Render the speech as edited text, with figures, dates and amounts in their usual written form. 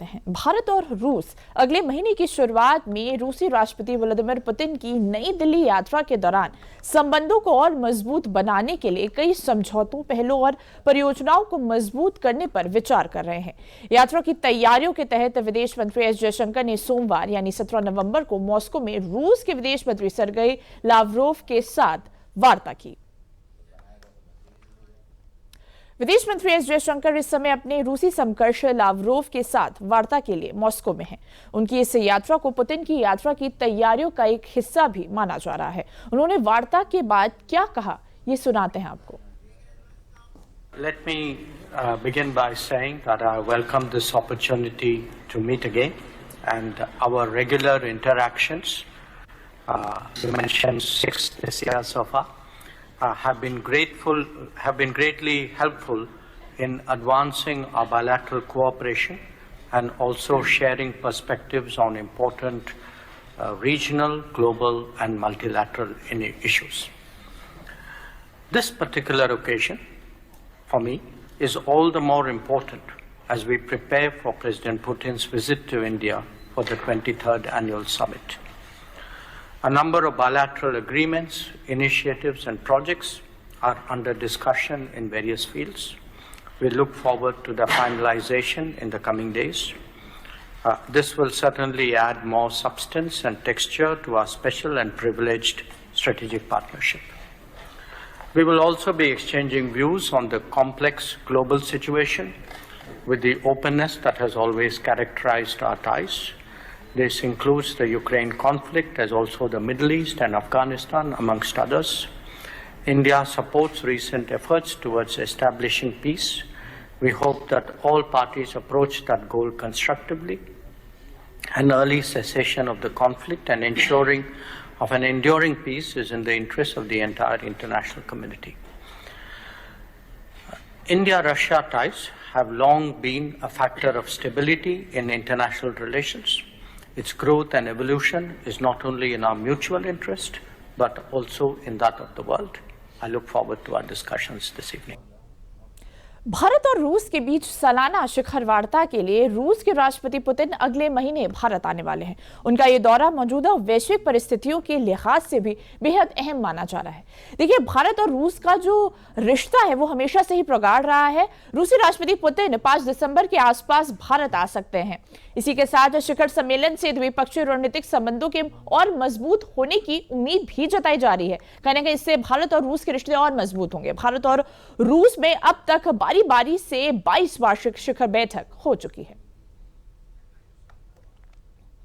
हैं। भारत और रूस अगले महीने की शुरुआत में रूसी राष्ट्रपति व्लादिमीर पुतिन की नई दिल्ली यात्रा के दौरान संबंधों को और मजबूत बनाने के लिए कई समझौतों, पहलों और परियोजनाओं को मजबूत करने पर विचार कर रहे हैं। यात्रा की तैयारियों के तहत विदेश मंत्री एस जयशंकर ने सोमवार यानी 17 नवंबर को मॉस्को में रूस के विदेश मंत्री सर्गेई लावरोव के साथ वार्ता की। विदेश मंत्री एस जयशंकर इस समय अपने रूसी समकक्ष लावरोव के साथ वार्ता के लिए मॉस्को में हैं। उनकी इस यात्रा को पुतिन की यात्रा की तैयारियों का एक हिस्सा भी माना जा रहा है। उन्होंने वार्ता के बाद क्या कहा, ये सुनाते हैं आपको। Let me begin by saying that I welcome this opportunity to meet again and our regular interactions. You mentioned 6 this year so far. Have been greatly helpful in advancing our bilateral cooperation and also sharing perspectives on important regional, global and multilateral issues. This particular occasion for me is all the more important as we prepare for President Putin's visit to India for the 23rd annual summit. A number of bilateral agreements, initiatives and projects are under discussion in various fields. We look forward to the finalization in the coming days. This will certainly add more substance and texture to our special and privileged strategic partnership. We will also be exchanging views on the complex global situation with the openness that has always characterized our ties. This includes the Ukraine conflict as also the Middle East and Afghanistan, amongst others. India supports recent efforts towards establishing peace. We hope that all parties approach that goal constructively. An early cessation of the conflict and ensuring of an enduring peace is in the interest of the entire international community. India-Russia ties have long been a factor of stability in international relations. Its growth and evolution is not only in our mutual interest, but also in that of the world. I look forward to our discussions this evening. Bharat और रूस के बीच सालाना शिखर वार्ता के लिए रूस के राष्ट्रपति पुतिन अगले महीने भारत आने वाले हैं। उनका ये दौरा मौजूदा वैश्विक परिस्थितियों के लिहाज से भी बेहद अहम माना जा रहा है। देखिए, भारत और रूस का जो रिश्ता है वो हमेशा से ही प्रगाढ़ रहा है। रूसी राष्ट्रपति पुतिन 5 दिसंबर के आसपास भारत आ सकते हैं। इसी के साथ शिखर सम्मेलन से द्विपक्षीय रणनीतिक संबंधों के और मजबूत होने की उम्मीद भी जताई जा रही है। कहने का इससे भारत और रूस के रिश्ते और मजबूत होंगे। भारत और रूस में अब तक बारी बारी से 22 वार्षिक शिखर बैठक हो चुकी है।